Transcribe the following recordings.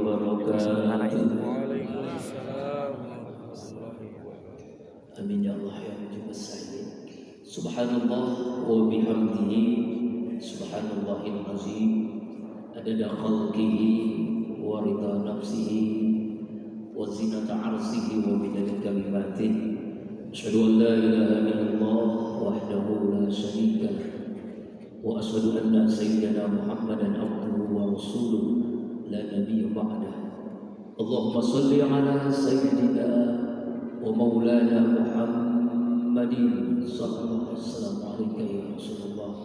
wabarakatuh. Waalaikumsalam warahmatullahi wabarakatuh. Amin ya Allah ya Mujibus Sa'ilin. Subhanallah wa bihamdihi, subhanallahil azim, adada khalqihi wa rida nafsihi wa zinata arsihi wa midada kalimatih. Asyhadu an la ilaha illallah wahdahu la syarika lah, wa asyhadu anna sayyidina Muhammadan abduhu wa rasuluh la nabiyya ba'dah. Allahumma salli ala sayyidina wa maulana Muhammadin sallallahu alaihi wasallam alayka ya Rasulullah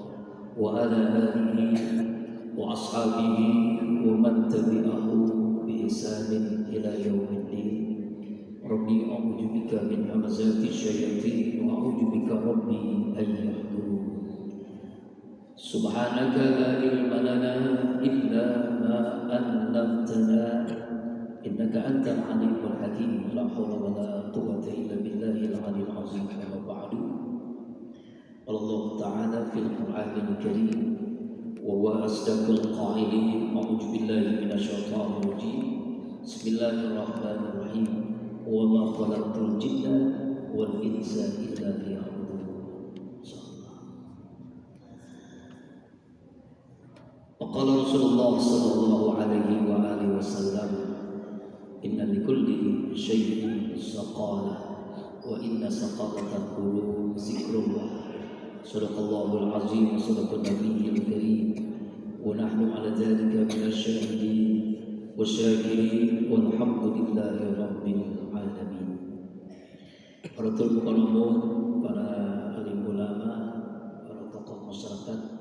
wa ala alihi wa ashabihi wa man tabi'ahu bi ihsanin ila yaumiddin. Rabbi a'udzu bika min hamazati syayatin wa a'udzu bika rabbi an yahdurun. Subhanaka la ilma lana illa ma 'allamtana innaka antal alimul hakim. La haula wala quwwata illa billahil aliyyil azim. Amma ba'du. Allah Ta'ala fil Qur'anil Karim wa huwa asdaqul qa'ilin. A'udzu billahi minasyaitonir rajim. Bismillahirrahmanirrahim. Wa ma khalaqtul jinna wal insa illa liya'budun. Qala Rasulullah sallallahu alaihi wa alihi wasallam, inna likulli syai'in saqalah wa inna saqalatal qulub zikrullah. Sadaqallahul azim wa sadaqan nabiyyil karim wa nahnu ala dzalika minasyahidin wasyakirin walhamdulillahi rabbil alamin. Para mukarramun, para alim ulama, para tokoh masyarakat,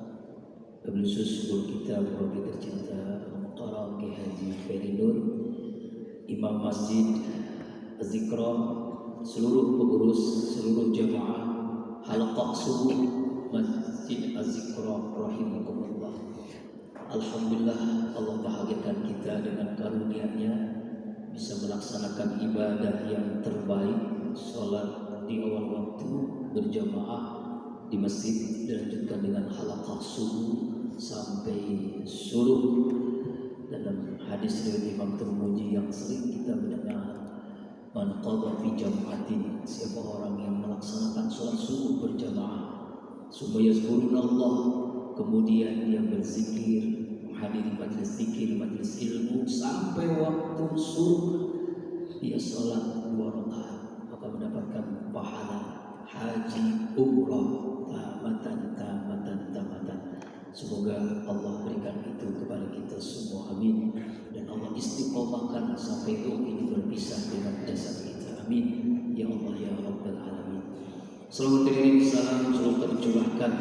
khusus guru kita Prof tercinta Al-Mukarram Ki Haji Ferry Nur, Imam Masjid Az-Zikra, seluruh pengurus, seluruh jamaah halaqah subuh Masjid Az-Zikra rahimakumullah. Alhamdulillah, Allah bahagiakan kita dengan karunia-Nya bisa melaksanakan ibadah yang terbaik, sholat di awal waktu berjamaah di masjid, dilanjutkan dengan halaqah subuh sampai suruh. Dalam hadis riwayat Imam Tirmidzi yang sering kita mendengar, man qadha fi jam'atin, siapa orang yang melaksanakan sholat subuh berjamaah, summa yazkurunallah, kemudian dia berzikir, menghadiri majelis zikir, majelis ilmu sampai waktu subuh, dia sholat 2 rakaat, maka mendapatkan pahala haji umrah tamatan. Semoga Allah berikan itu kepada kita semua, amin. Dan Allah istiqomahkan sampai ruh ini berpisah dengan jasad kita, amin. Ya Allah ya Rabbal alamin. Salawat dan salam selalu tercurahkan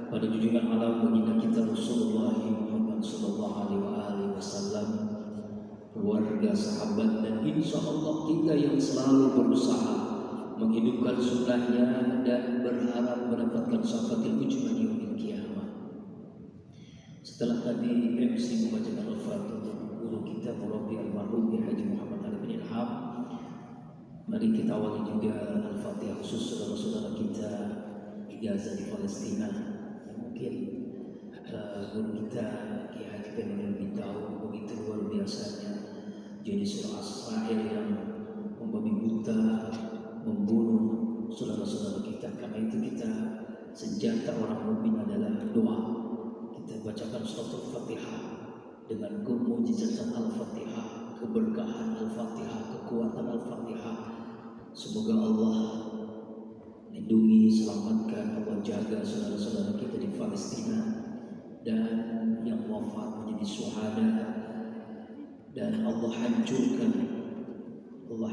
pada junjungan alam baginda kita Rasulullah Muhammad sallallahu alaihi wasallam, keluarga, sahabat, dan insya Allah kita yang selalu berusaha menghidupkan sunnahnya dan berharap mendapatkan syafaatul ujma di yaumil qiyamah. Setelah tadi MC membacakan al-Fatihah untuk guru kita Murabbi almarhum Haji Muhammad Ali bin Ilham, mari kita awali juga al-Fatihah khusus saudara-saudara kita di Gaza, di Palestina. Mungkin guru kita Ki Haji Pemimpinan lebih tahu begitu luar biasanya jadi surah As-Sa'il yang membabi buta, membunuh saudara-saudara kita. Karena itu kita, senjata orang mukmin adalah doa. Kita bacakan surat Al-Fatihah dengan kemujizatan Al-Fatihah, keberkahan Al-Fatihah, kekuatan Al-Fatihah. Semoga Allah lindungi, selamatkan, Allah jaga saudara-saudara kita di Palestina, dan yang wafat menjadi syuhada, dan Allah hancurkan, Allah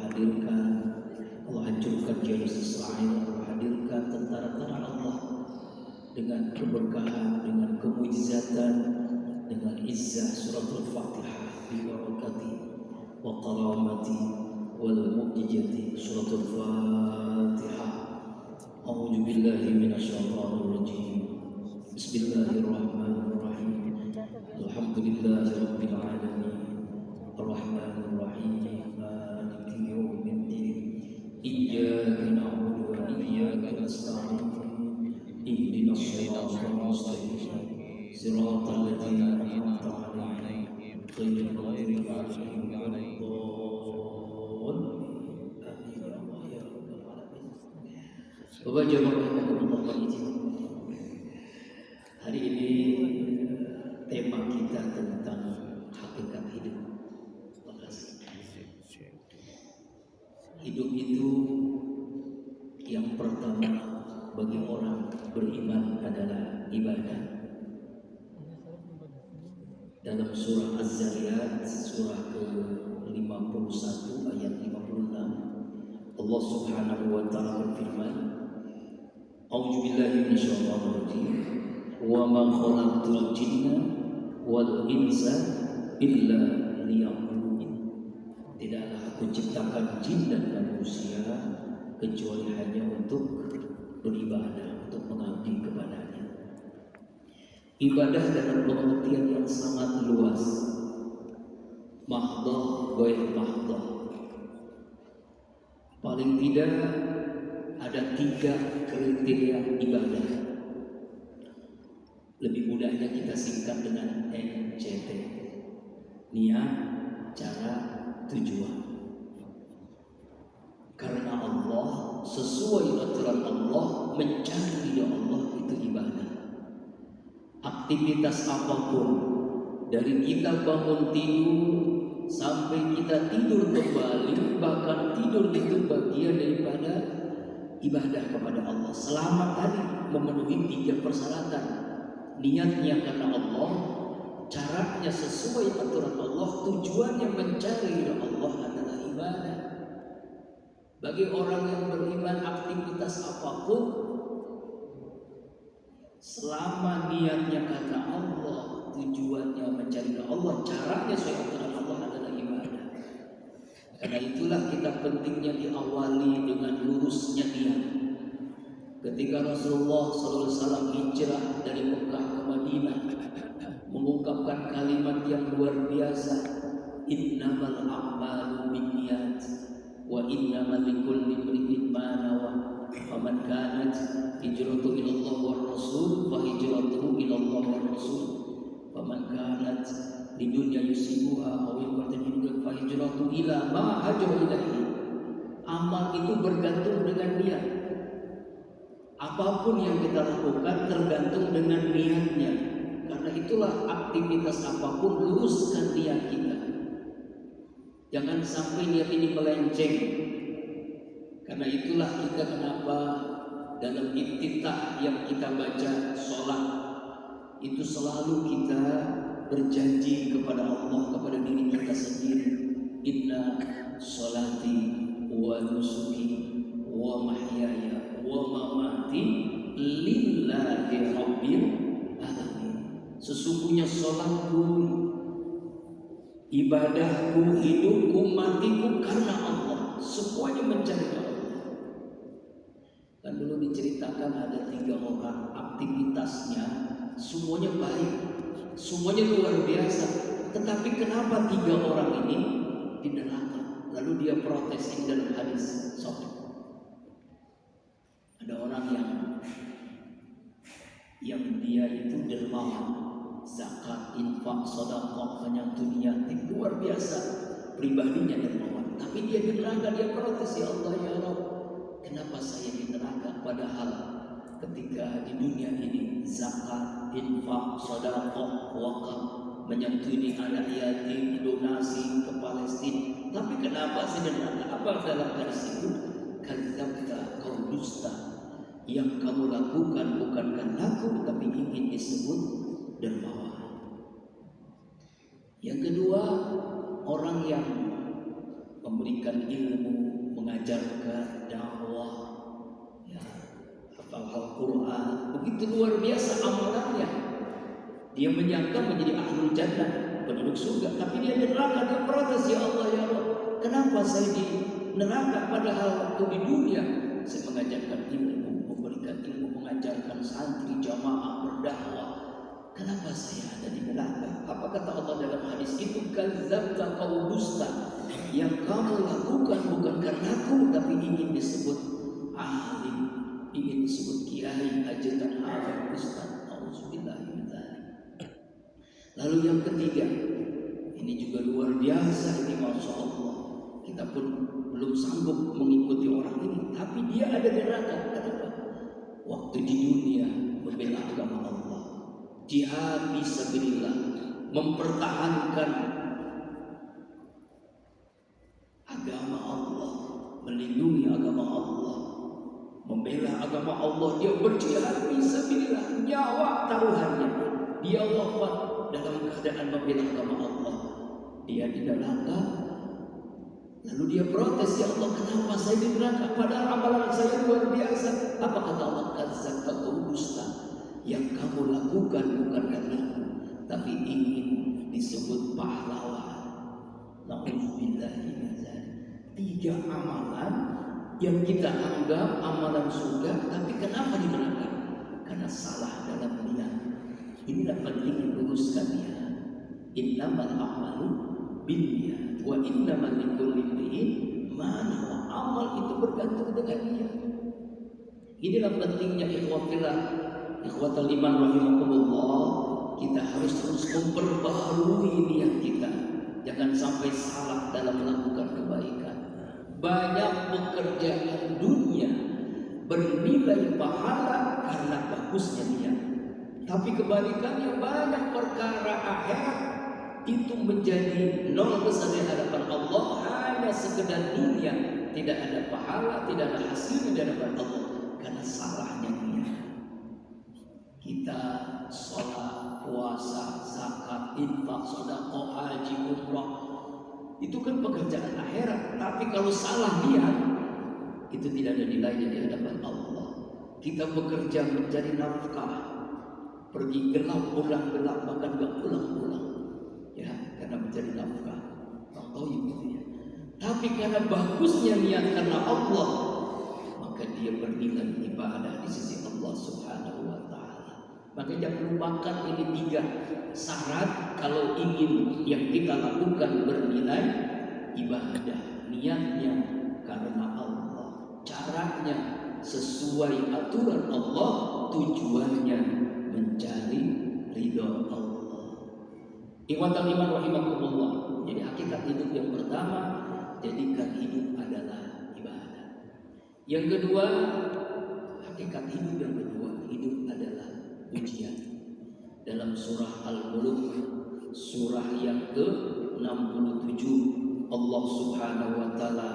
hancurkan jayus Israel, Allah hadirkan tentara-tentara Allah dengan keberkahan, dengan kemujizatan, dengan izzah suratul Fatihah bi barakati wa karamati wal mu'jizati suratul Fatihah. A'udzu billahi minasyaitonir rajim. Bismillahirrahmanirrahim. Alhamdulillahi rabbil alamin. Arrahmanir rahim. Maliki yaumiddin. Iyyaka na'budu wa iyyaka nasta'in. Ihdinas siratal mustaqim. Siratal ladzina an'amta 'alaihim ghairil maghdubi 'alaihim Bapak jemaah Allah penizin. Hari ini tema kita tentang hakikat hidup. Hidup itu yang pertama bagi orang beriman adalah ibadah. Dalam surah Az-Zariyat surah ke-51 ayat 56 Allah Subhanahu wa taala berfirman, A'udzu billahi minasyaitonir rajim. Wa ma khalaqtul jinna wal insa illa liya'budun. Tidaklah aku ciptakan jin dan manusia kecuali hanya untuk beribadah, untuk mengabdi kepadanya. Ibadah dalam pengertian yang sangat luas. Mahdhah, ghair mahdhah. Paling tidak ada 3 kriteria ibadah. Lebih mudahnya kita singkat dengan NCT. Niat, cara, tujuan. Karena Allah sesuai aturan Allah, mencari ridha Allah itu ibadah. Aktivitas apapun, dari kita bangun tidur sampai kita tidur kembali, bahkan tidur itu bagian daripada ibadah kepada Allah. Selama tadi memenuhi 3 persyaratan. Niatnya karena Allah, caranya sesuai aturan Allah, tujuannya mencari ridha Allah adalah ibadah. Bagi orang yang beriman, aktivitas apapun selama niatnya karena Allah, tujuannya mencari ridha Allah, caranya sesuai aturan Allah adalah ibadah. Karena itulah kita pentingnya diawali dengan lurusnya niat. Ketika Rasulullah SAW hijrah dari Mekah ke Madinah, mengungkapkan kalimat yang luar biasa, innamal a'malu binniyat wa innamal likulli imri'in ma nawa faman kanat hijratuhu ila Allah war rasul fa hijratuhu ila Allah war rasul faman kanat lidunya yusibuha aw imra'atin fa hijratuhu ila ma hajara ilaihi. Amal itu bergantung dengan niat. Apapun yang kita lakukan tergantung dengan niatnya. Karena itulah aktivitas apapun luruskan niat kita. Jangan sampai niat ini melenceng. Karena itulah kita kenapa dalam iftitah yang kita baca sholat itu selalu kita berjanji kepada Allah, kepada diri kita sendiri. Inna sholati wa nusuki wa mahyaya wa mamati lillahi rabbil alamin. Sesungguhnya sholatku, ibadahku, hidupku, matiku karena Allah. Semuanya mencari Allah. Kan dulu diceritakan ada 3 orang, aktivitasnya semuanya baik, semuanya luar biasa. Tetapi kenapa 3 orang ini di neraka? Lalu dia protes dalam hadis sahih. Ada orang yang dia itu dermawan, zakat, infak, sedekah, menyantuni yatim, luar biasa pribadinya dermawan. Tapi dia di neraka, dia protes, ya Allah ya Rabb, kenapa saya di neraka? Padahal ketika di dunia ini zakat, infak, sedekah, wakaf, menyantuni anak yatim, donasi ke Palestina. Tapi kenapa saya di neraka? Apa dalam hadis itu? Kadzabta, kau dusta. Yang kamu lakukan bukan karena aku, tapi ingin disebut dermawan. Yang kedua, orang yang memberikan ilmu, mengajarkan dakwah, ya, hafal Al-Quran, begitu luar biasa amalannya. Dia menyangka menjadi ahlul jannah, penduduk surga, tapi dia di neraka. Dia protes, ya Allah ya Allah, kenapa saya di neraka? Padahal waktu di dunia saya mengajarkan ilmu, memberikan ilmu, mengajarkan santri, jamaah, berdakwah. Kenapa saya ada di neraka? Apa kata Allah dalam hadis itu? Kadzabta, kau dusta. Yang kamu lakukan bukan karena aku, tapi ingin disebut alim, ingin disebut kiai, haji dan hafal, ustaz. Auzubillah min dzalik. Lalu yang ketiga, ini juga luar biasa, ini masya Allah. Kita pun belum sanggup mengikuti orang ini, tapi dia ada di neraka. Kenapa? waktu di dunia membela agama Allah, jihad fisabilillah, mempertahankan agama Allah, melindungi agama Allah, membela agama Allah. Dia berjihad fisabilillah, nyawa taruhannya. Dia wafat dalam keadaan membela agama Allah. Dia di neraka. Lalu dia protes, ya Allah, kenapa saya di neraka? Padahal amalan saya luar biasa. Apa kata Allah? Kadzdzabta, dusta. Yang kamu lakukan bukan karena aku, tapi ingin disebut pahlawan. Nauzubillahi min dzalik. 3 amalan yang kita anggap amalan surga, tapi kenapa di neraka? Karena salah dalam niat. Inilah penting diluruskan ya. Innamal a'malu binniyat wa innamal likulli imri'in ma nawa. Amal itu bergantung dengan niat. Inilah pentingnya ikhwatul iman rahimakumullah. Kita harus terus memperbaharui niat kita. Jangan sampai salah dalam melakukan kebaikan. Banyak pekerjaan dunia bernilai pahala karena bagusnya niat. Tapi kebalikannya banyak perkara akhirat itu menjadi nol besar di hadapan Allah, hanya sekedar dunia, tidak ada pahala, tidak ada hasil di hadapan Allah karena salahnya niat. Kita sholat, puasa, zakat, infak, sedekah, haji, umrah, itu kan pekerjaan akhirat. Tapi kalau salah niat, itu tidak ada nilainya di hadapan Allah. Kita bekerja mencari nafkah, pergi gelap, pulang gelap, bahkan gak pulang-pulang, ya, karena mencari nafkah. Oh gitu ya. Tapi karena bagusnya niat karena Allah, maka dia bernilai ibadah di sisi Allah Subhanahu wa Ta'ala. Maka jangan lupakan ini 3 syarat kalau ingin yang kita lakukan bernilai ibadah. Niatnya karena Allah, caranya sesuai aturan Allah, tujuannya mencari ridha Allah. Ikhwatul iman rahimakumullah. Jadi hakikat hidup yang pertama, jadikan hidup adalah ibadah. Yang kedua, hakikat hidup yang kedua, hidup adalah ujian. Dalam surah Al-Mulk, surah yang ke-67, Allah Subhanahu wa Ta'ala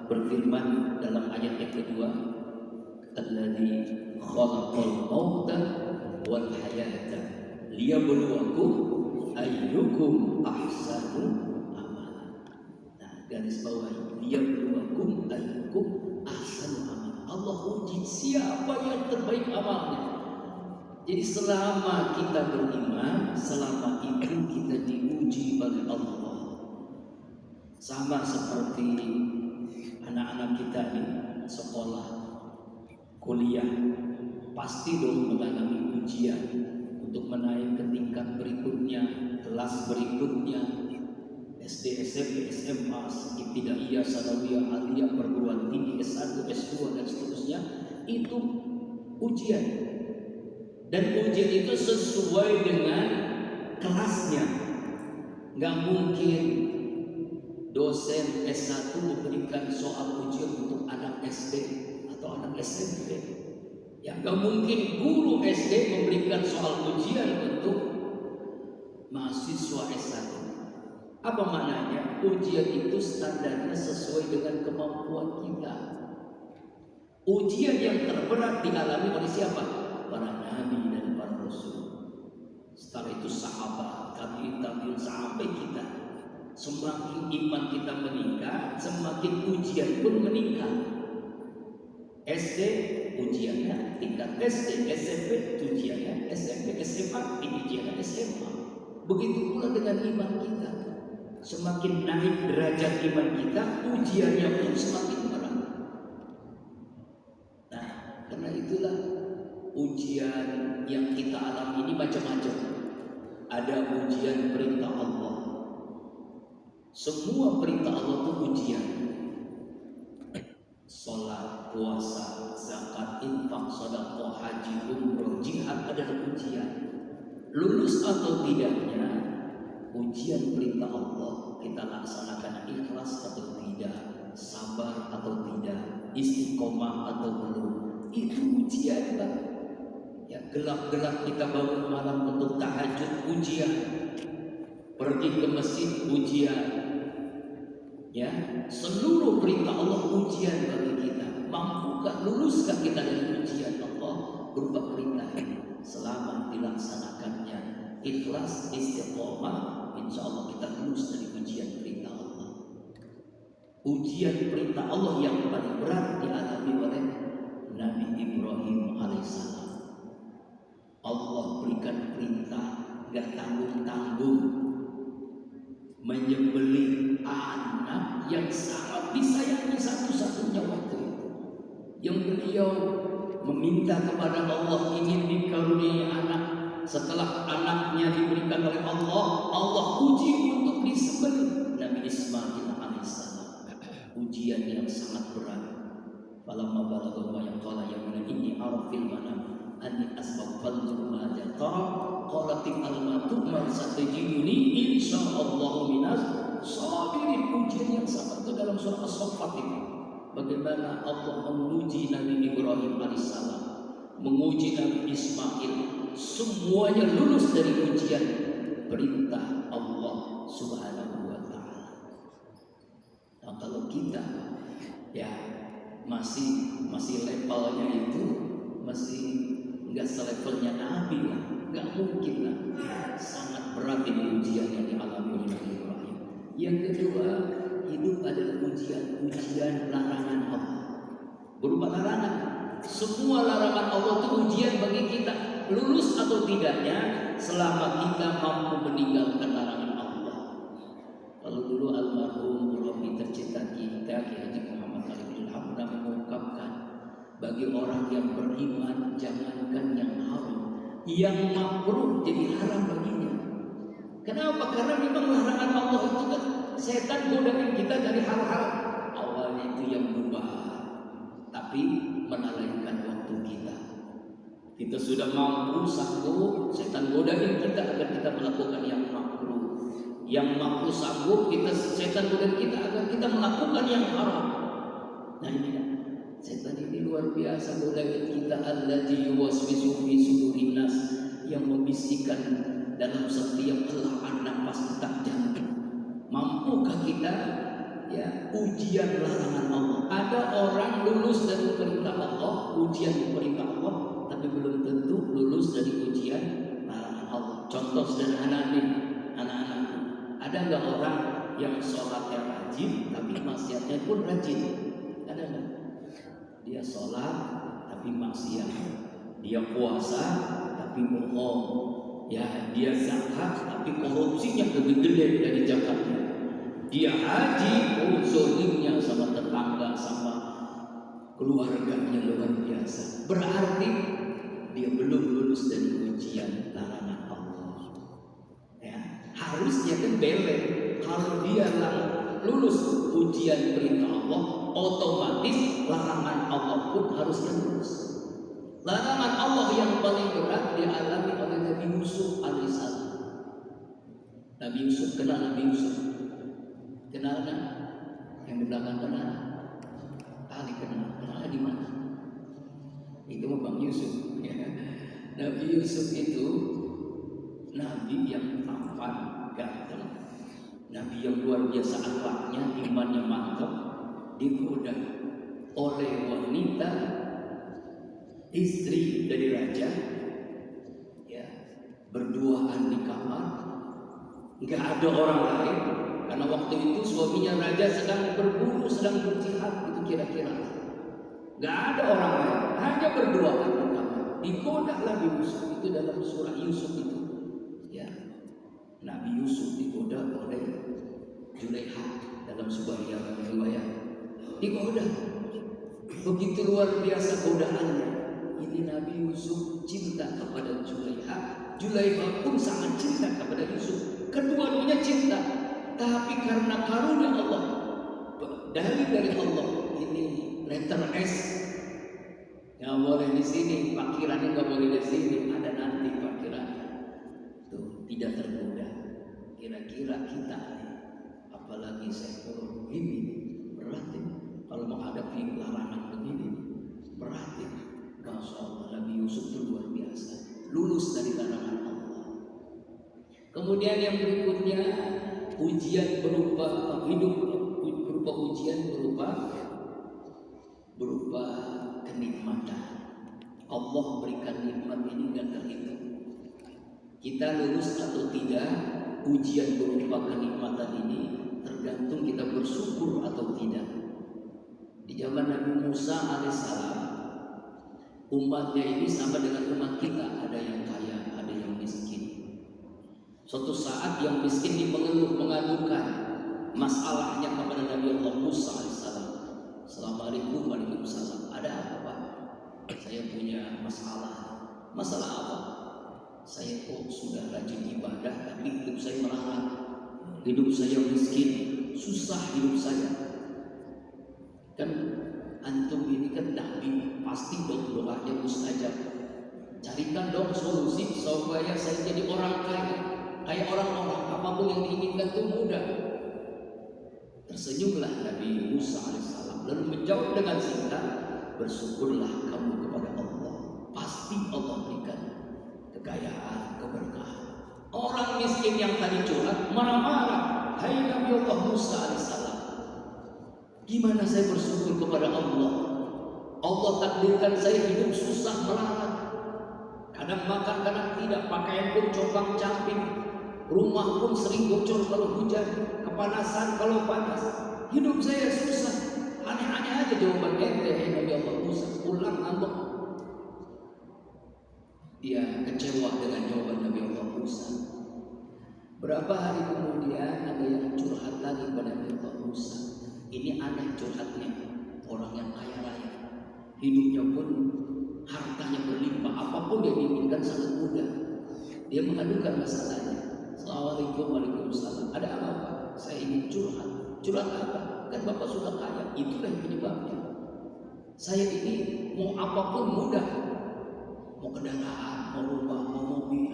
berfirman dalam ayat yang kedua, Alladzi khalaqal mauta wal hayata liyabluwakum ayyukum ahsanu amala. Nah, garis bawah, liyabluwakum ayyukum ahsanu amala. Allah uji siapa yang terbaik amalnya. Jadi selama kita beriman, selama itu kita diuji oleh Allah. Sama seperti anak-anak kita di sekolah, kuliah, pasti dong mengalami ujian untuk menaik ke tingkat berikutnya, kelas berikutnya, SD, SMP, SMA, ibtidaiyah, sanawiyah, aliyah, perguruan tinggi, S1, S2 dan seterusnya. Itu ujian. Dan ujian itu sesuai dengan kelasnya. Nggak mungkin dosen S1 memberikan soal ujian untuk anak SD atau anak SMP. Ya, nggak mungkin guru SD memberikan soal ujian untuk mahasiswa S1. Apa maknanya? Ujian itu standarnya sesuai dengan kemampuan kita. Ujian yang terberat dialami oleh siapa? Para nabi dan para rasul. Setelah itu sahabat, tabi'in sampai kita. Semakin iman kita meningkat, semakin ujian pun meningkat. SD ujiannya tingkat SD, SMP ujiannya SMP, SMA ujiannya SMA. Begitu pula dengan iman kita. Semakin naik derajat iman kita, ujiannya pun semakin berat. Nah, karena itulah ujian yang kita alami ini macam-macam. Ada ujian perintah Allah. Semua perintah Allah itu ujian. Salat, puasa, zakat, infak, sedekah, haji, umroh, jihad adalah ujian. Lulus atau tidaknya ujian perintah Allah, kita laksanakan ikhlas atau tidak, sabar atau tidak, istiqomah atau belum. Itu ujian Pak. Ya, gelap-gelap kita bangun malam untuk tahajud, ujian. Pergi ke masjid, ujian. Ya, seluruh perintah Allah ujian bagi kita. Mampukah, luluskah kita dari ujian Allah berupa perintah ini? Selama dilaksanakannya ikhlas, istiqomah, insya Allah kita lulus dari ujian perintah Allah. Ujian perintah Allah yang paling berat dialami oleh Nabi Ibrahim alaihissalam. Allah berikan perintah gak tanggung-tanggung menyembelih anak yang sangat disayangi satu-satunya waktu itu, yang beliau meminta kepada Allah ingin dikaruniai anak. Setelah anaknya diberikan oleh Allah, Allah uji untuk disembelih Nabi Ismail alaihissalam. Ujian yang sangat berat. Falamma balagha ma yaqala ya bunayya inni ara fil manam anni asbaqtu ma tara qala al ma tu'mar satajiduni insyaallah minas sabirin. Ujian yang sangat itu dalam surah As-Saffat ini. Bagaimana Allah menguji Nabi Ibrahim alaihissalam, menguji Nabi Ismail, semuanya lulus dari ujian perintah Allah Subhanahu wa taala. Nah, kalau kita ya masih levelnya itu masih enggak selevelnya Nabi lah, enggak mungkin lah. Sangat berat ini ujian yang dialami oleh Nabi Ibrahim. Yang kedua, hidup adalah ujian larangan Allah. Berupa larangan. Semua larangan Allah itu ujian bagi kita. Lulus atau tidaknya selama kita mampu meninggalkan larangan Allah. Kalau dulu almarhum Robi tercinta kita Ki Haji Muhammad Khalil pernah mengungkapkan, bagi orang yang beriman jangankan yang haram, yang makruh jadi haram baginya. Kenapa? Karena memang larangan Allah itu kan setan godain kita dari hal-hal awalnya itu yang mubah, tapi melalaikan waktu kita. Kita sudah mampu sanggup, setan godain kita agar kita melakukan yang makruh. Yang makruh sanggup, setan godain kita agar kita melakukan yang haram. Nah ini ya, setan ini luar biasa godain kita. Alladzi yuwaswisu fi sudurin nas, yang membisikkan dalam setiap helaan nafas detak jantung. Mampukah kita ya ujian larangan Allah? Ada orang lulus dari perintah Allah, ujian perintah Allah, tapi belum tentu lulus dari ujian larangan Allah. Contoh sederhana nih, anak-anak, ada nggak orang yang sholatnya rajin tapi maksiatnya pun rajin? Ada nggak? Dia sholat tapi maksiat, dia puasa tapi bohong. Ya, dia zakat tapi korupsinya lebih gede dari zakatnya. Dia haji, zolimnya sama tetangga, sama keluarganya luar biasa. Berarti dia belum lulus dari ujian larangan Allah. Ya, harusnya kan belek. Kalau dia lulus ujian perintah Allah, otomatis larangan Allah pun harusnya lulus. Larangan Allah yang paling berat dialami oleh Nabi Yusuf alaihissalam. Nabi Yusuf, kenal Nabi Yusuf? Kenal kan? Yang di belakang kenal? Kali kenal. Kenalnya di mana? Itu Bang Yusuf. Ya. Nabi Yusuf itu Nabi yang tampan, ganteng, Nabi yang luar biasa akhlaknya, imannya mantap, digoda oleh wanita istri dari raja, ya, berduaan di kamar, nggak ada orang lain, karena waktu itu suaminya raja sedang berburu, sedang berjihad, itu kira-kira, nggak ada orang lain, hanya berduaan di kamar. Digoda Nabi Yusuf, itu dalam surah Yusuf itu, ya, Nabi Yusuf digoda oleh Zulaikha dalam sebuah riwayat, digoda, begitu luar biasa godaannya. Ini Nabi Yusuf cinta kepada Zulaikha, Zulaikha pun sangat cinta kepada Yusuf. Kedua-duanya cinta, tapi karena karunia Allah, dari Allah, ini letter S, nggak boleh di sini, parkirannya nggak boleh di sini, ada nanti parkirannya. Tuh tidak tergoda. Kira-kira kita, apalagi sektor ini berat ini, kalau menghadapi larangan begini berat ini. bisa. Lulus dari larangan Allah. Kemudian yang berikutnya, ujian berupa hidup, berupa ujian berupa kenikmatan. Allah berikan nikmat ini dan terhitung. Kita lulus atau tidak, ujian berupa kenikmatan ini tergantung kita bersyukur atau tidak. Di zaman Nabi Musa alaihissalam, umatnya ini sama dengan umat kita, ada yang kaya, ada yang miskin. Suatu saat yang miskin ini mengadukan masalahnya kepada Nabi Allah Musa alaihissalam. Assalamualaikum warahmatullahi wabarakatuh. Ada apa Pak? Saya punya masalah. Masalah apa? Saya kok sudah rajin ibadah tapi hidup saya melarat. Hidup saya miskin, susah hidup saya. Kan antum ini kan nabi, pasti dong doanya mustajab. Carikan dong solusi supaya saya jadi orang kaya, kayak orang-orang, apapun yang diinginkan itu mudah. Tersenyumlah Nabi Musa alaihissalam lalu menjawab dengan singkat, bersyukurlah kamu kepada Allah, pasti Allah berikan kekayaan, keberkahan. Orang miskin yang tadi curhat marah-marah, hai Nabi Allah Musa alaihissalam, gimana saya bersyukur kepada Allah? Allah takdirkan saya hidup susah melarat, kadang makan, kadang tidak, pakaian pun compang-camping, rumah pun sering bocor kalau hujan, kepanasan kalau panas, hidup saya susah. Aneh-aneh aja jawaban ente, Nabi Allah Musa. Pulang ngambek. Dia kecewa dengan jawaban Nabi Allah Musa. Berapa hari kemudian ada yang curhat lagi kepada Nabi Allah Musa. Ini aneh curhatnya, orang yang kaya raya, hidupnya pun hartanya berlimpah, apapun yang diinginkan sangat mudah. Dia mengadukan masalahnya. Assalamualaikum warahmatullahi wabarakatuh. Ada apa? Saya ingin curhat. Curhat apa? Kan Bapak sudah kaya. Itulah yang penyebabnya. Saya ini mau apapun mudah. Mau kendaraan, mau rumah, mau mobil,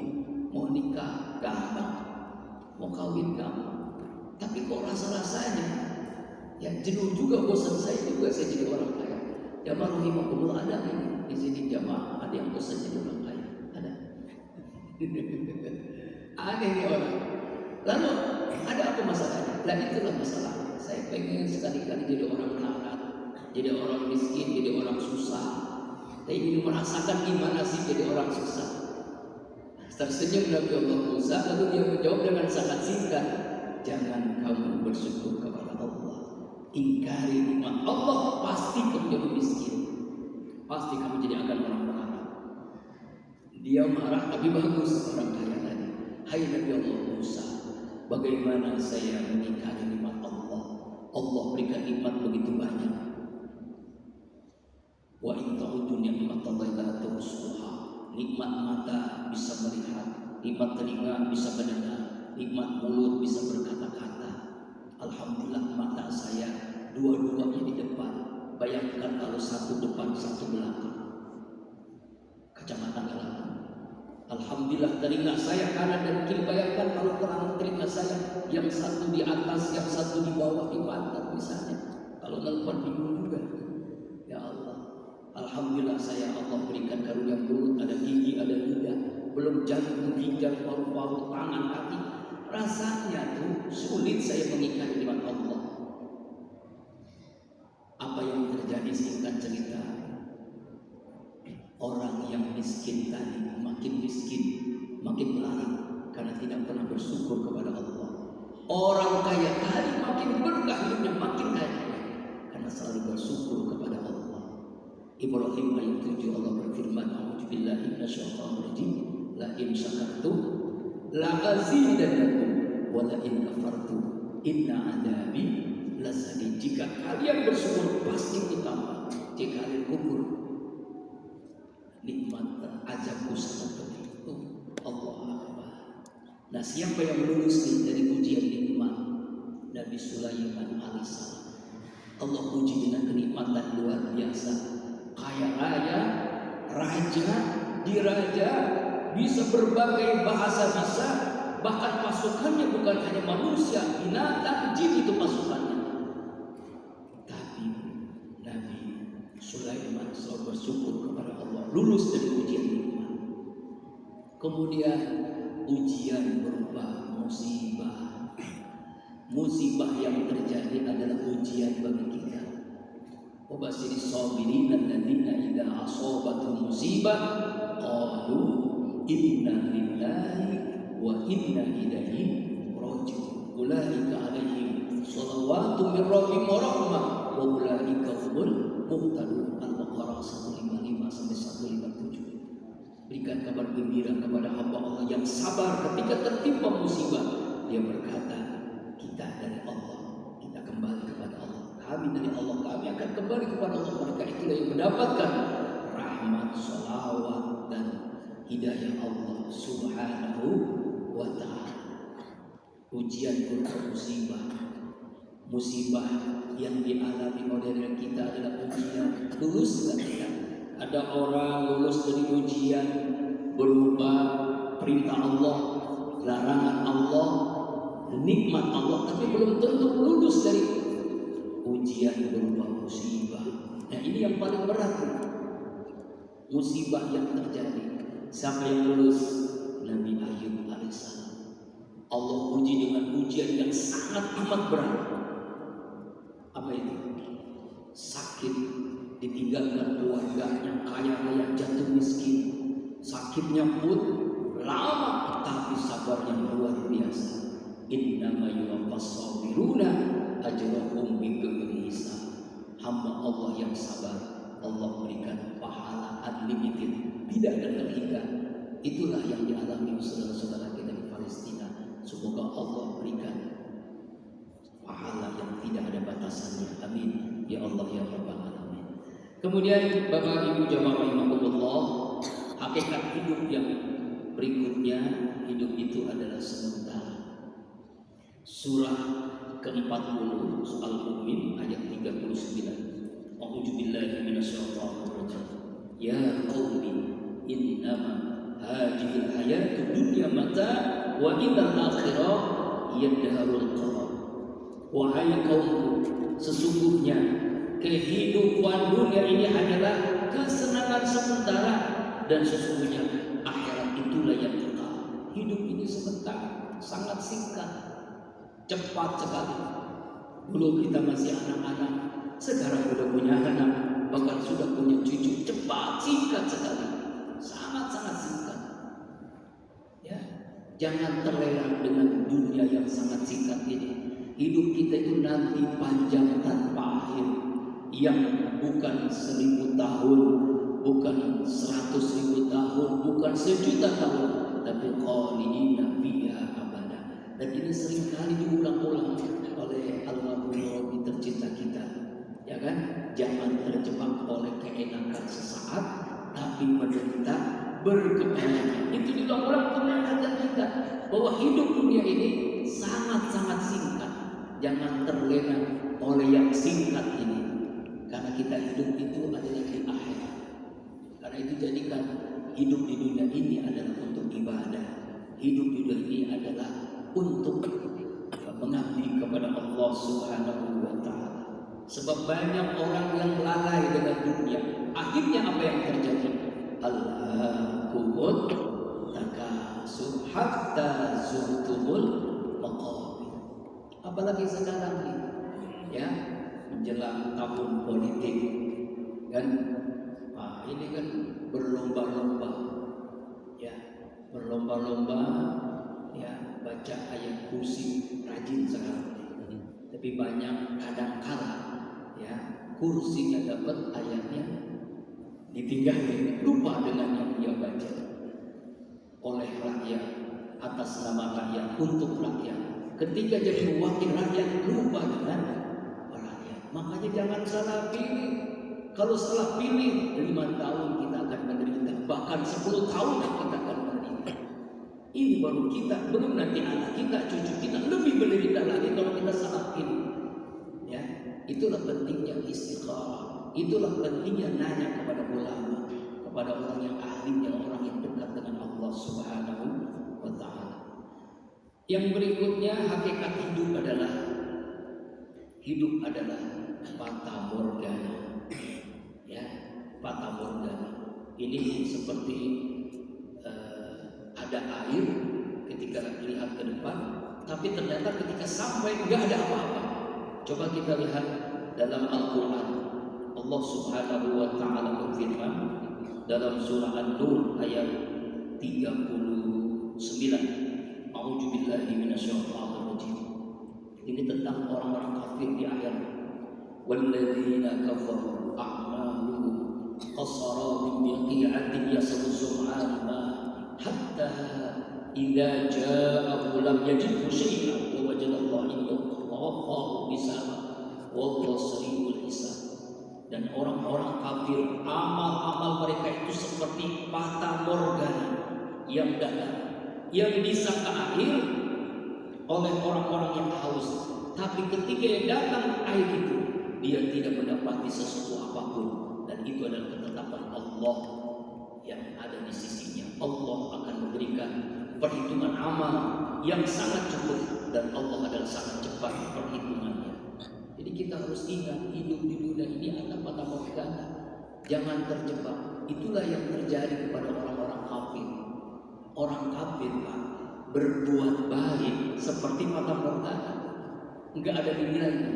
mau nikah, gampang. Mau kawin gampang. Tapi kok rasa-rasanya ya jenuh juga, bosan saya juga saya jadi orang kaya. Jamaah rahimahullah, ada ini di sini jamaah ada yang bosan jadi orang kaya. Ada. Aneh nih orang. Lalu ada apa masalahnya? Lah itulah masalahnya. Saya pengen sekali-kali jadi orang melarat, jadi orang miskin, jadi orang susah. Saya ingin merasakan gimana sih jadi orang susah. Tersenyum Nabi Allah Musa, lalu dia menjawab dengan sangat singkat, jangan kamu bersyukur kepada Allah, ingkari nikmat Allah, pasti kamu jadi miskin, pasti kamu jadi akan orang melarat. Dia marah tapi bagus orang kaya tadi. Hai Nabi Allah Musa, bagaimana saya mengingkari nikmat Allah? Allah berikan nikmat begitu banyak. Wa in ta'udu ni'matallahi la tuhsuha. Nikmat mata bisa melihat, nikmat telinga bisa mendengar, nikmat mulut bisa berkata-kata. Alhamdulillah mata saya dua-duanya di depan. Bayangkan kalau satu depan satu belakang, kacamata gelap. Alhamdulillah telinga saya kanan dan kiri. Bayangkan kalau telinga saya yang satu di atas, yang satu di bawah, di pantat misalnya. Kalau nelpon bingung juga. Ya Allah, alhamdulillah saya Allah berikan karunia mulut, ada gigi, ada lidah, belum jantung, ginjal, paru-paru, tangan, kaki. Rasanya tuh sulit saya mengingkari nikmat Allah. Apa yang terjadi singkat cerita? Orang yang miskin tadi makin miskin, makin melarat karena tidak pernah bersyukur kepada Allah. Orang kaya tadi makin berkah hidupnya, makin kaya karena selalu bersyukur kepada Allah. Ibrahim ayat 7 Allah berfirman, A'udzubillahi minasyaitonir rajim, la in syakartum la azidannakum wa la in kafartum inna adabi lasadid. Jika kalian bersyukur pasti ditambah, jika kalian kufur nikmat azabku sangat begitu. Allah Akbar. Nah, siapa yang lulus dari ujian nikmat? Nabi Sulaiman alaihissalam. Allah uji dengan kenikmatan luar biasa. Kaya raya, raja, diraja, bisa berbagai bahasa bisa, bahkan pasukannya bukan hanya manusia, binatang, jin itu pasukannya. Tapi Nabi Sulaiman selalu bersyukur kepada Allah, lulus dari ujian nikmat. Kemudian ujian berupa musibah. Musibah yang terjadi adalah ujian bagi kita. Wabashiri sabirin alladzina idza asabatuhum musibah qalu inna lillahi wa inna ilaihi raji'un. Ulaika alaihim shalawatu min rabbihim wa rahmah wa ulaika humul muhtadun. Al-Baqarah 155 sampai 157. Berikan kabar gembira kepada hamba Allah yang sabar ketika tertimpa musibah. Dia berkata, kita dari Allah, kita kembali kepada Allah. Kami dari Allah, kami akan kembali kepada Allah. Mereka itulah yang mendapatkan rahmat, sholawat dan hidayah Allah Subhanahu wa ta'ala. Ujian berupa musibah. Musibah yang dialami oleh kita adalah ujian. Lulus kita. Ada orang lulus dari ujian berupa perintah Allah, larangan Allah, nikmat Allah, tapi belum tentu lulus dari ujian berupa musibah. Nah, ini yang paling berat. Musibah yang terjadi. Siapa yang lulus? Nabi Ayub alaihissalam. Allah uji dengan ujian yang sangat amat berat. Apa itu? Sakit, ditinggalkan keluarga yang kaya raya, jatuh miskin. Sakitnya pun lama, tapi sabar yang luar biasa. Innama yuwaffas sabiruna ajrahum bighairi hisab. Hamba Allah yang sabar, Allah berikan pahala unlimited, tidak ada terhingga. Itulah yang dialami saudara-saudara kita di Palestina. Semoga Allah berikan pahala yang tidak ada batasannya. Amin. Ya Allah ya Rabbal Alamin. Kemudian Bapak Ibu jamaah rahimakumullah, hakikat hidup yang berikutnya, hidup itu adalah sementara. Surah ke-40 Al Mu'min ayat 39. A'udzubillahi minasyaitonir rajim. Ya qaumi innama hadhil hayatud dunya mata wa innal akhirah yadharul qarar. Wahai kaumku, sesungguhnya kehidupan dunia ini adalah kesenangan sementara dan sesungguhnya akhirat itulah yang kekal. Hidup ini sebentar, sangat singkat, cepat sekali. Dulu kita masih anak-anak, sekarang sudah punya anak, bahkan sudah punya cucu. Cepat, singkat sekali, sangat-sangat singkat. Ya, jangan terlena dengan dunia yang sangat singkat ini. Hidup kita itu nanti panjang tanpa akhir, yang bukan 1000 tahun, bukan 100.000 tahun, bukan 1.000.000 tahun, tapi khalidina fiha abada. Dan ini seringkali diulang-ulang oleh almarhum Nabi tercinta kita, ya kan? Jangan terjebak oleh keenakan sesaat, tapi menderita berkepanjangan. Itu diulang-ulang untuk mengingatkan kita bahwa hidup dunia ini sangat-sangat singkat. Jangan terlena oleh yang singkat ini, karena kita hidup itu adalah di akhirat. Karena itu jadikan hidup di dunia ini adalah untuk ibadah. Hidup di dunia ini adalah untuk mengabdi kepada Allah Subhanahu wa ta'ala. Sebab banyak orang yang lalai dengan dunia. Akhirnya apa yang terjadi? Alhaakumut takasur hatta zurtumul maqabir. Apalagi sekarang ini, ya, menjelang tahun politik, kan? Nah, ini kan berlomba-lomba, ya, berlomba-lomba, ya, baca ayat kursi rajin sekarang. Tapi banyak kadang-kala, ya, kursinya dapat, ayatnya ditinggalin, lupa dengan yang dia baca. Oleh rakyat, atas nama rakyat, untuk rakyat. Ketika jadi wakil rakyat, lupa dengan rakyat. Makanya jangan salah pilih. Kalau salah pilih, 5 tahun kita akan menderita, bahkan 10 tahun kita akan menderita. Ini baru kita, belum nanti anak kita, cucu kita lebih menderita lagi kalau kita salah pilih. Ya, itulah pentingnya istiqamah. Itulah pentingnya nanya kepada ulama, kepada orang yang ahlinya, orang yang dekat dengan Allah Subhanahu wa ta'ala. Yang berikutnya, hakikat hidup adalah fata morgana. Ya, fata morgana. Ini seperti ada air ketika lihat ke depan, tapi ternyata ketika sampai nggak ada apa-apa. Coba kita lihat dalam Al-Quran, Allah Subhanahu wa Ta'ala berfirman dalam surah An-Nur ayat 39. A'udzubillahi minasyaitonir rajim. Ini tentang orang-orang kafir di akhirat. Walladzina kafaru a'maluhum kasarabin biqi'atin yasbu zur'an hatta idza ja'ahu lam yajidhu syai'an wa wajada Allah indahu wa wafahu hisaba wallahu sari'ul hisab. Dan orang-orang kafir, amal-amal mereka itu seperti fata morgana yang datang, yang bisa ke akhir oleh orang-orang yang haus. Tapi ketika yang datang air itu, dia tidak mendapati sesuatu apapun. Dan itu adalah ketetapan Allah yang ada di sisinya. Allah akan memberikan perhitungan amal yang sangat cepat, dan Allah adalah sangat cepat perhitungannya. Jadi kita harus ingat, hidup di dunia ini adalah fata morgana. Jangan terjebak. Itulah yang terjadi kepada orang-orang kafir. Orang kafir, Pak, berbuat baik seperti fata morgana, enggak ada nilainya.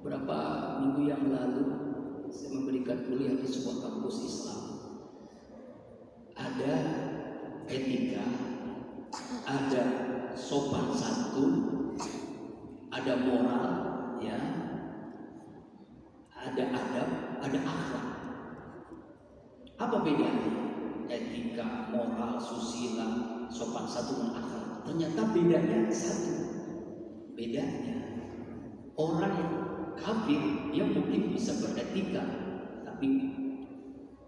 Berapa minggu yang lalu saya memberikan kuliah di sebuah kampus Islam. Ada etika, ada sopan santun, ada moral, ya, ada adab, ada akhlak. Apa bedanya? Etika, moral, susila, sopan santun, dan akhlak. Ternyata bedanya satu. Bedanya orang kafir dia mungkin bisa beretika, tapi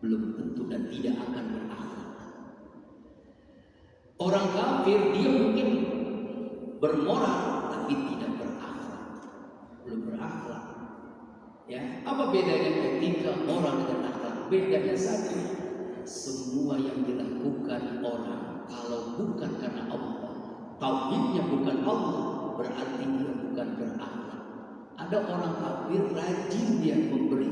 belum tentu dan tidak akan berakhlak. Orang kafir dia mungkin bermoral tapi tidak berakhlak, belum berakhlak. Ya, apa bedanya etika, moral dengan akhlak? Bedanya satu. Semua yang dilakukan orang kalau bukan karena Allah, tauhidnya bukan Allah, berarti dia bukan berakhlak. Ada orang kafir rajin dia memberi,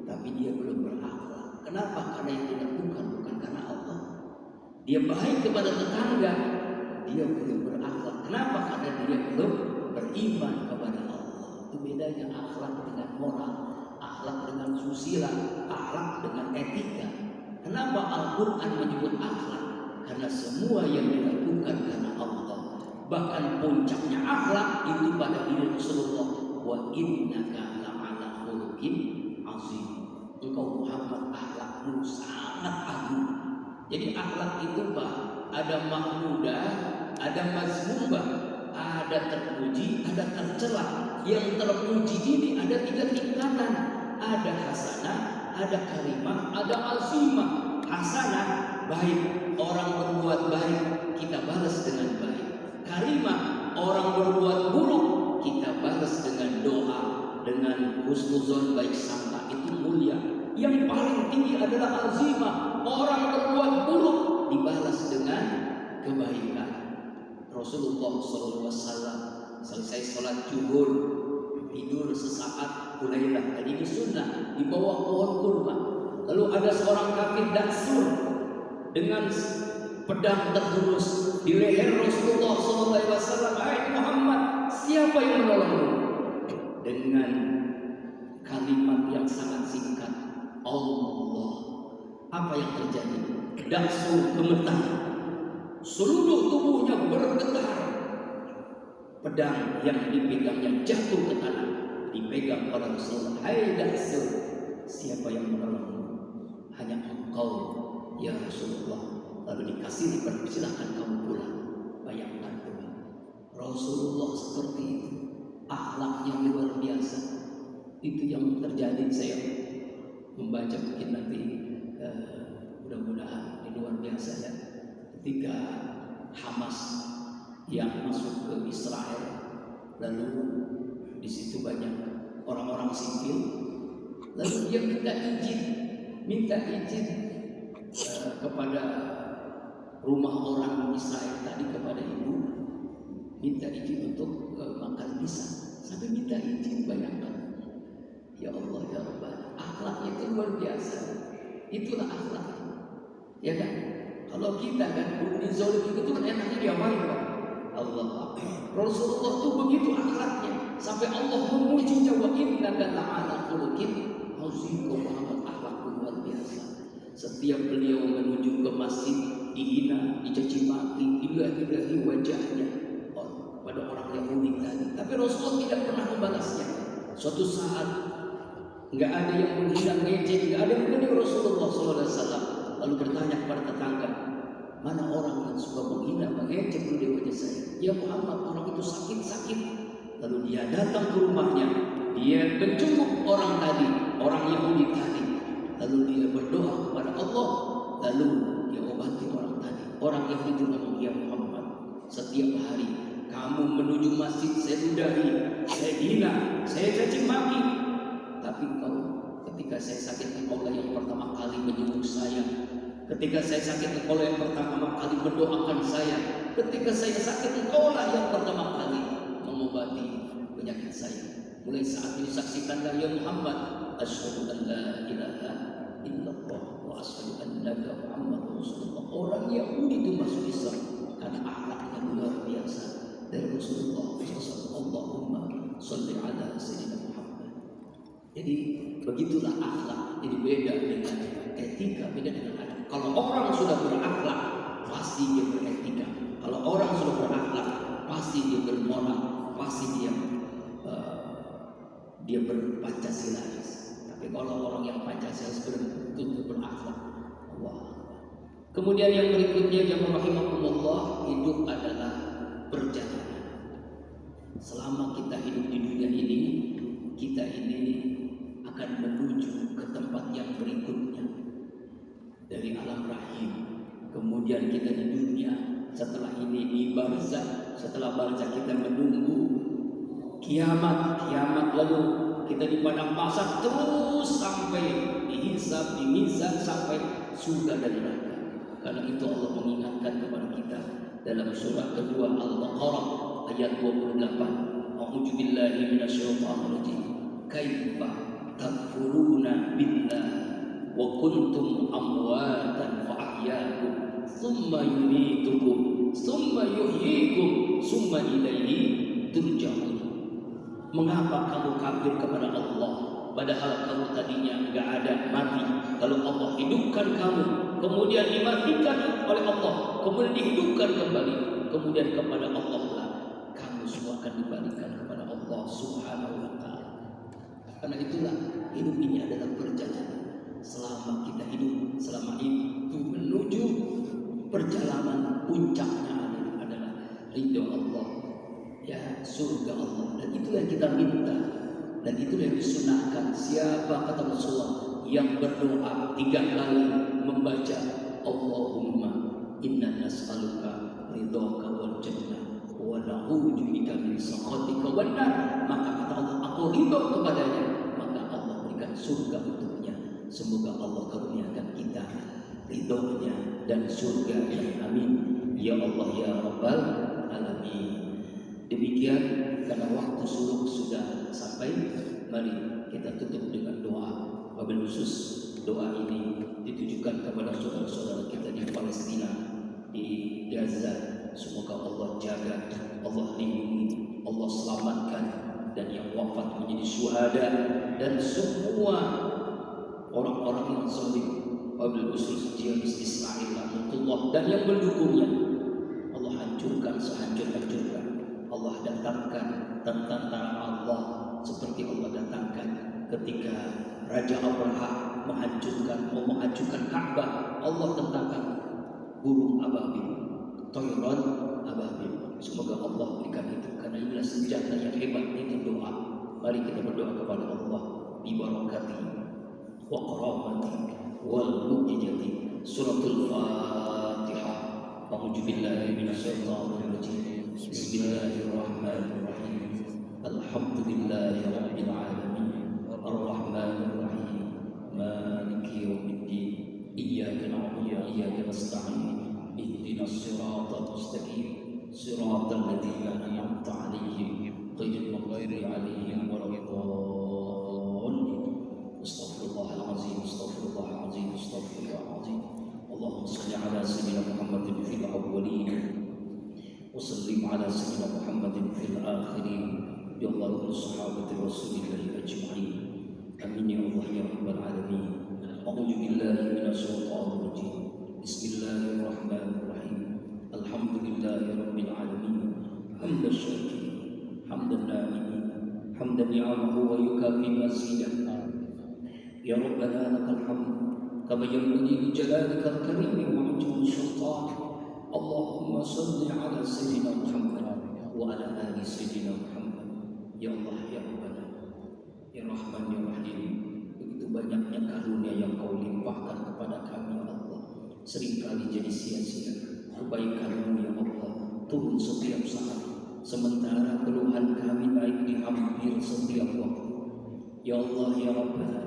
tapi dia belum berakhlak. Kenapa? Karena yang dilakukan bukan karena Allah. Dia baik kepada tetangga, dia belum berakhlak. Kenapa? Karena dia belum beriman kepada Allah. Itu bedanya akhlak dengan moral, akhlak dengan susila, akhlak dengan etika. Kenapa Al-Quran menyebut akhlak? Karena semua yang dilakukan karena Allah. Bahkan puncaknya akhlak itu pada diri Rasulullah. Wa innaka la'ala khuluqin azim. Engkau Muhammad akhlakmu sangat agung. Jadi akhlak itu, Pak, ada mahmudah, ada mazmumah, ada terpuji, ada tercela. Yang terpuji ini ada 3 tingkatan. Ada hasanah, ada karimah, ada azimah. Hasanah, baik, orang berbuat baik kita balas dengan baik. Karimah, orang berbuat buruk kita balas dengan doa, dengan husnuzon, baik sangka, itu mulia. Yang paling tinggi adalah azimah, orang berbuat buruk dibalas dengan kebaikan. Rasulullah SAW selesai sholat zuhur tidur sesaat, Hulailah, tadi ini sunnah, di bawah pohon kurma. Lalu ada seorang kafir daksur dengan pedang terhunus di leher Rasulullah SAW. Hai Muhammad, siapa yang menolongmu? Dengan kalimat yang sangat singkat, Allah. Apa yang terjadi? Daksur gemetar, seluruh tubuhnya bergetar. Pedang yang dipegangnya jatuh ke tanah, dipegang oleh Rasulullah. Hai daksur, siapa yang menolongmu? Hanya engkau ya Rasulullah. Lalu dikasih dipersilakan kamu pulang. Bayangkan teman, Rasulullah seperti itu, akhlaknya luar biasa. Itu yang terjadi. Saya membaca mungkin nanti mudah-mudahan ini luar biasa ya. Ketika Hamas yang masuk ke Israel, lalu di situ banyak orang-orang sipil, lalu dia minta izin kepada rumah orang Israel tadi, kepada ibu, minta izin untuk makan pisang, sampai minta izin. Bayangkan, ya Allah ya Rabbana, akhlaknya itu luar biasa. Itulah akhlak, ya kan? Kalau kita kan dizalimi itu kan enaknya diapain Pak? Allah. Rasulullah tuh begitu akhlaknya sampai Allah memujinya wa innaka la'ala khuluqin azim. Muhammad akhlak luar biasa. Setiap beliau menuju ke masjid dihina, dicaci maki, dibilah-bilahi wajahnya pada orang Yahudi tadi. Tapi Rasulullah tidak pernah membalasnya. Suatu saat nggak ada yang menghina ngejek, nggak ada yang menghina Rasulullah SAW. Lalu bertanya kepada tetangga, mana orang yang suka menghina, mengejek di wajah saya? Ya Muhammad, orang itu sakit-sakit. Lalu dia datang ke rumahnya, dia menjenguk orang tadi, orang Yahudi tadi. Lalu dia berdoa kepada Allah, lalu dia obati orang tadi. Orang Yahudi itu ngomong, ya Muhammad, setiap hari kamu menuju masjid saya ludahi, saya hina, saya caci maki. Tapi kau ketika saya sakit engkau lah yang pertama kali menjenguk saya. Ketika saya sakit engkau lah yang pertama kali mendoakan saya. Ketika saya sakit engkau lah yang pertama kali mengobati penyakit saya. Mulai saat ini saksikanlah ya Muhammad, asyhadu an la ilaha illallah wa asyhadu annaka Muhammadur Rasulullah. Orang Yahudi itu masuk Islam karena akhlaknya luar biasa dari Rasulullah SAW. Allahumma sholli ala sayyidina Muhammad. Jadi begitulah akhlak. Jadi beda dengan etika, beda dengan adab. Kalau orang sudah berakhlak, pasti dia beretika. Kalau orang sudah berakhlak, pasti dia bermoral, pasti dia berpancasilais. Tapi kalau orang yang pancasilais betul berakhlak, Allah. Kemudian yang berikutnya yang rahimakumullah, hidup adalah perjalanan. Selama kita hidup di dunia ini, kita ini akan menuju ke tempat yang berikutnya dari alam rahim. Kemudian kita di dunia, setelah ini di barzakh, setelah barzakh kita menunggu kiamat, lalu kita di padang mahsyar terus sampai dihisab, dimizan sampai surga dan neraka. Karena itu Allah mengingatkan kepada kita dalam surah kedua Al-Baqarah ayat 28. A'udzu billahi minasyaitonir rajim. Kaifa takfuruna billah wa kuntum amwatan fa ahyaakum thumma yumitukum thumma yuhyikum thumma ilaihi turja'un. Mengapa kamu kafir kepada Allah padahal kamu tadinya enggak ada, mati? Kalau Allah hidupkan kamu, kemudian dimatikan oleh Allah, kemudian dihidupkan kembali, kemudian kepada Allah lah kamu semua akan dibalikan kepada Allah Subhanahu wa ta'ala. Karena itulah hidup ini adalah perjalanan. Selama kita hidup, selama itu menuju perjalanan puncaknya adalah ridho Allah, ya surga Allah. Dan itulah yang kita minta, dan itulah yang disunahkan. Siapa kata Rasulullah yang berdoa 3 kali membaca Allahumma inna nas'aluka ridhaka wal jannah wa na'udzu bika min sakhatika wan nar, maka kata Allah aku ridho kepadanya, maka Allah berikan surga untuknya. Semoga Allah karuniakan kita ridhonya dan surganya, amin ya Allah ya rabbal alamin. Demikian, karena waktu suluk sudah sampai, mari kita tutup dengan doa. Wabil khusus doa ini ditujukan kepada saudara-saudara kita di Palestina, di Gaza. Semoga Allah jaga, Allah lindungi, Allah selamatkan, dan yang wafat menjadi syuhada, dan semua orang-orang yang zalim, wabil khusus Zionis Israel rahmatullah dan yang mendukungnya, Allah hancurkan sehancur-hancurnya. Allah datangkan tentara Allah seperti Allah datangkan ketika Raja Abraha menghancurkan Ka'bah. Allah tentangkan burung ababil, toyron ababil. Semoga Allah berikan itu, karena inilah senjata yang hebat, itu doa. Mari kita berdoa kepada Allah bi barakati wa karamati wal mujizati. Suratul Fatihah. A'udzu billahi minasyaitonir rajim. Bismillahirrahmanirrahim. Alhamdulillahi rabbil alamin. Arrahmanir rahim. Maliki yaumiddin. Iyyaka na'budu wa iyyaka nasta'in. Ihdinas siratal mustaqim. Siratal ladzina an'amta 'alaihim ghairil maghdubi 'alaihim waladdallin. Astaghfirullahalazim. Astaghfirullahalazim. Astaghfirullahalazim. Allahumma shalli ala sayyidina ya Allah sahabat Rasulullah ajma'in. Amin ya Allah ya rabbal alamin. A'udzu billahi minasyaitonir rajim. Bismillahirrahmanirrahim. Alhamdulillahi rabbil alamin. Hamdan syakirin, hamdan na'imin, hamdan ni'amahu wa yukafi mazidah. Ya Rabbana lakal hamd kama yanbaghi li jalalika al-karim wa 'azimi sultanik. Allahumma salli ala sayyidina Muhammad wa ala ali sayyidina Muhammad. Ya Allah ya Rabbana ya Rahman ya Rahim, begitu banyaknya karunia yang Kau limpahkan kepada kami ya Allah, seringkali jadi sia-sia. Kebaikan-Mu ya Allah turun setiap saat, sementara keluhan kami naik di hampir setiap waktu. Ya Allah ya Rabbana,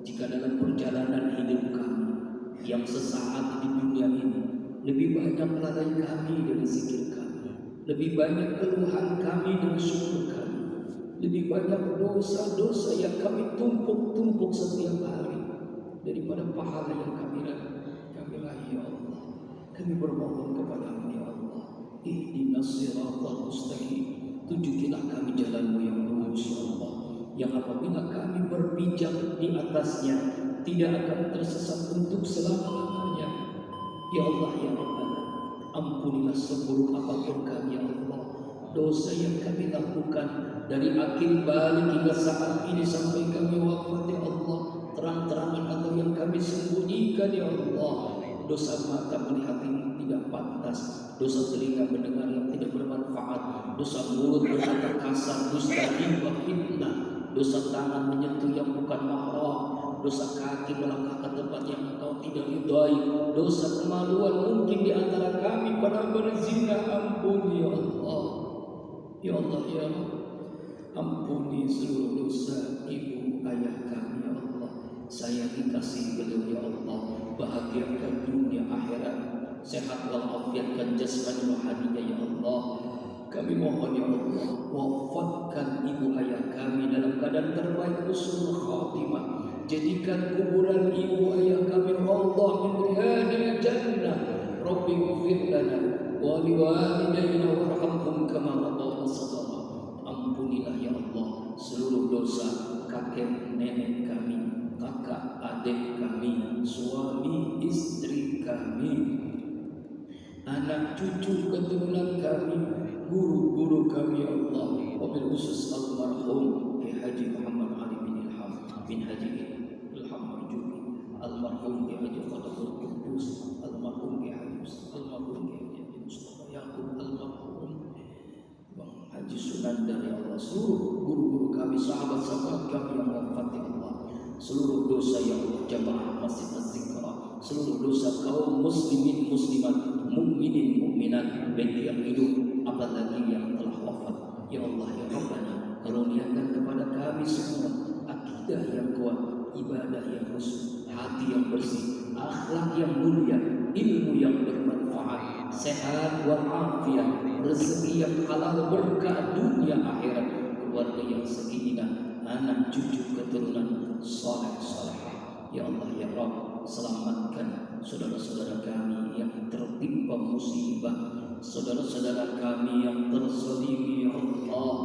jika dalam perjalanan hidup kami yang sesaat di dunia ini lebih banyak lalai kami dari zikir kami, lebih banyak keluhan kami dari syukur kami, lebih banyak dosa-dosa yang kami tumpuk-tumpuk setiap hari daripada pahala yang kami raih ya Allah. Kami bermohon kepada-Mu ya Allah, ihdinas siratal mustaqim, tunjukilah kami jalan-Mu yang lurus ya Allah, yang apabila kami berpijak di atasnya tidak akan tersesat untuk selama-lamanya. Ya Allah ya Rabbana, ampunilah seburuk apapun kami ya Allah, dosa yang kami lakukan dari akhir balik hingga saat ini sampai kami wafat ya Allah, terang-terangan atau yang kami sembunyikan ya Allah. Dosa mata melihat yang tidak pantas, dosa telinga mendengar yang tidak bermanfaat, dosa mulut berkata kasar, dusta, ghibah, fitnah, dosa tangan menyentuh yang bukan mahram, dosa kaki melangkah ke tempat yang Engkau tidak ridhai, dosa kemaluan mungkin di antara kami pada berzina. Ampuni ya Allah ya Allah ya Allah, ampuni seluruh dosa ibu ayah kami ya Allah. Saya dikasih beliau ya Allah, bahagiakan dunia akhirat, sehat walafiatkan jasmani rohaninya ya Allah. Kami mohon ya Allah, wafatkan ibu ayah kami dalam keadaan terbaik husnul khatimah. Jadikan kuburan ibu ayah kami raudhah min riyadil jannah. Rabbi ighfir lana wa liwalidayna warhamhum kama rabbayana shaghira. Ampunilah ya Allah seluruh dosa kakek nenek kami, kakak adik kami, suami istri kami, anak cucu keturunan kami, guru-guru kami ya Allah. Wabil khusus almarhum Ki Haji Muhammad Ali bin Ilham bin Haji Ilham Marjuki, almarhum Ki Haji Fadhul Qudus, almarhum Ki Haji Mustafa Yaqub, almarhum Bang Haji Sunandar ya Allah, seluruh guru-guru kami, sahabat-sahabat kami yang wafat ya Allah, seluruh dosa ya Allah, jamaah Masjid Az-Zikra, seluruh dosa kaum muslimin muslimat, mukminin mukminat, baik yang hidup apalagi yang telah wafat. Ya Allah ya Rabbana, karuniakan kepada kami semua akidah yang kuat, ibadah yang khusyuk, hati yang bersih, akhlak yang mulia, ilmu yang bermanfaat, sehat walafiat, rezeki yang halal, berkah dunia akhirat, keluarga yang sakinah, anak cucu keturunan saleh salehah. Ya Allah ya Rabb, selamatkan saudara-saudara kami yang tertimpa musibah, saudara-saudara kami yang terzalimi ya Allah,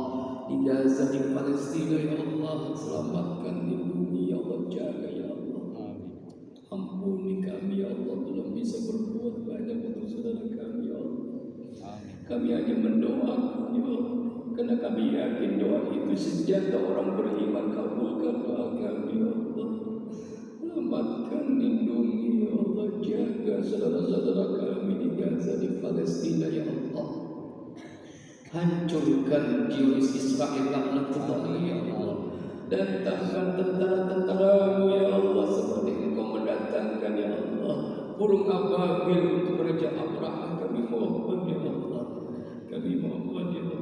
di Gaza, di Palestina ya Allah. Selamatkan, lindungi ya Allah, jaga ya Allah. Ampuni kami ya Allah, belum bisa berbuat banyak untuk saudara kami ya Allah. Kami hanya mendoakan ya Allah, karena kami yakin doa itu senjata orang beriman. Kabulkan doa kami ya Allah. Selamatkan, lindungi ya Allah, jaga saudara-saudara kami di Gaza, di Palestina ya Allah. Hancurkan Zionis Israel laknatullah ya Allah. Datangkan tentara-tentara-Mu ya Allah, seperti Engkau mendatangkan ya Allah burung ababil untuk Raja Abraham. Kami mohon ya Allah, kami mohon ya Allah.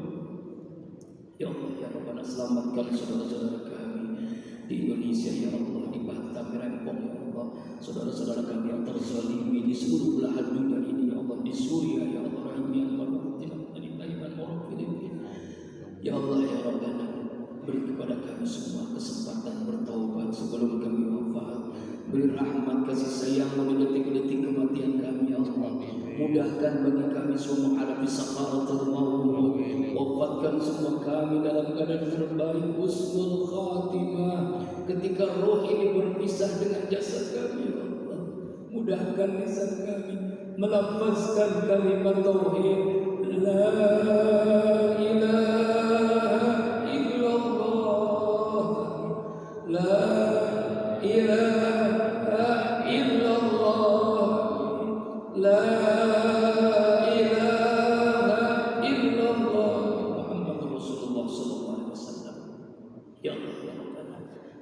Ya Allah ya Rabbana, selamatkan saudara-saudara kami di Indonesia ya Allah, di Batam, Rempong ya Allah, saudara-saudara kami yang terzalimi di seluruh belahan dunia ini ya Allah, di Suriah ya Allah, ya Allah ya Rabbana, beri kepada kami semua kesempatan bertaubat sebelum kami wafat. Beri rahmat kasih sayang-Mu di detik-detik kematian kami ya Allah. Mudahkan bagi kami semua menghadapi sakaratul maut, wafatkan semua kami dalam keadaan terbaik, husnul khatimah. Ketika roh ini berpisah dengan jasad kami, ya Allah, mudahkan lisan kami melafazkan kalimat tauhid, la ilaha illallah, la ilaha illallah, la ilaha illallah Muhammadur Rasulullah sallallahu alaihi wasallam. Ya Allah, ya Rabbana,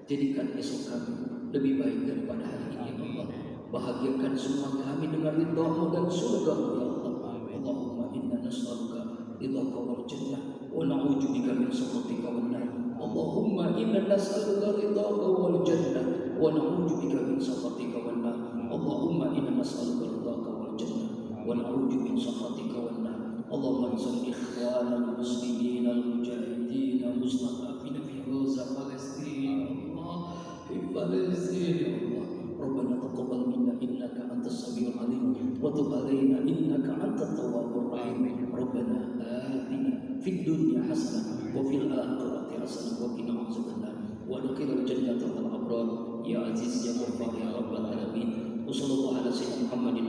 jadikan esok kami lebih baik daripada hari ini, ya Allah. Bahagiakan semua kami dengan ridha-Mu dan surga-Mu, ya Allah. Allahumma inna nas'aluka ridhaka wal jannah wa na'udzubika min sakhatika wan nar. Allahumma inna nas'aluka ridhaka wal jannah wa na'udzubika min sakhatika wan nar. Allahumma inna nas'aluka ridhaka wal jannah wa na'udzubika min sakhatika wan nar. Allahumma ansur ikhwanal muslimin al mujahidin al mustadafin fi Gaza Palestin, Allah fi Palestin, ya Allah. Rabbana taqabbal minna innaka antas samiul alim wa tub alaina innaka antat tawwabur rahim. Rabbana atina fid dunya hasanah wa fil akhirati hasanah wa qina adzabannar wa adkhilna jannata al abrar ya aziz ya ghaffar ya rabbal alamin. Wa sallallahu ala sayyidina Muhammadin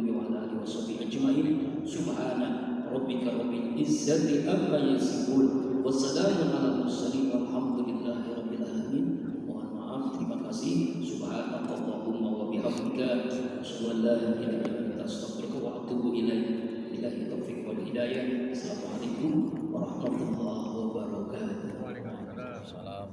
wa ala alihi washabbihi ajmain. Subhana rabbika rabbil izzati amma yasifun wa salamun alal mursalin walhamdulillahi rabbil alamin. Mohon maaf, terima kasih. Subhanakallahumma wa bihamdika asyhadu an la ilaha illa anta astaghfiruka wa atubu ilaik. Billahi taufiq wal hidayah. Assalamualaikum warahmatullahi wabarakatuh. Waalaikumsalam.